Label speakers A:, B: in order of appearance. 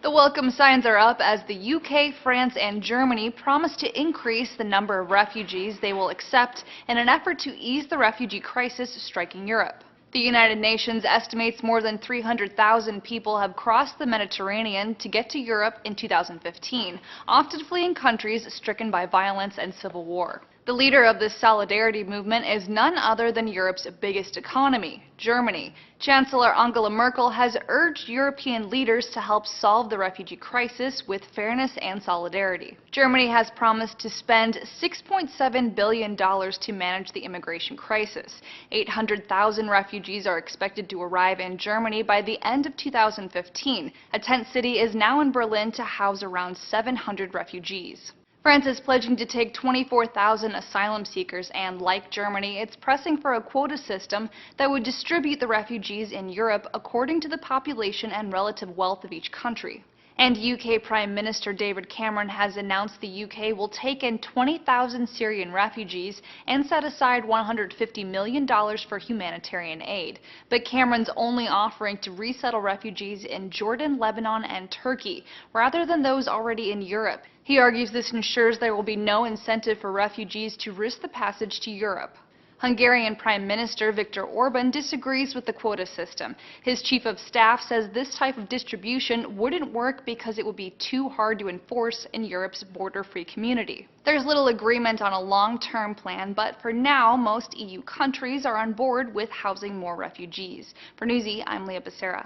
A: The welcome signs are up as the UK, France, and Germany promise to increase the number of refugees they will accept in an effort to ease the refugee crisis striking Europe. The United Nations estimates more than 300,000 people have crossed the Mediterranean to get to Europe in 2015, often fleeing countries stricken by violence and civil war. The leader of this solidarity movement is none other than Europe's biggest economy, Germany. Chancellor Angela Merkel has urged European leaders to help solve the refugee crisis with fairness and solidarity. Germany has promised to spend $6.7 billion to manage the immigration crisis. 800,000 refugees are expected to arrive in Germany by the end of 2015. A tent city is now in Berlin to house around 700 refugees. France is pledging to take 24,000 asylum seekers and, like Germany, it's pressing for a quota system that would distribute the refugees in Europe according to the population and relative wealth of each country. And UK Prime Minister David Cameron has announced the UK will take in 20,000 Syrian refugees and set aside $150 million for humanitarian aid. But Cameron's only offering to resettle refugees in Jordan, Lebanon, and Turkey, rather than those already in Europe. He argues this ensures there will be no incentive for refugees to risk the passage to Europe. Hungarian Prime Minister Viktor Orban disagrees with the quota system. His chief of staff says this type of distribution wouldn't work because it would be too hard to enforce in Europe's border-free community. There's little agreement on a long-term plan, but for now, most EU countries are on board with housing more refugees. For Newsy, I'm Leah Becerra.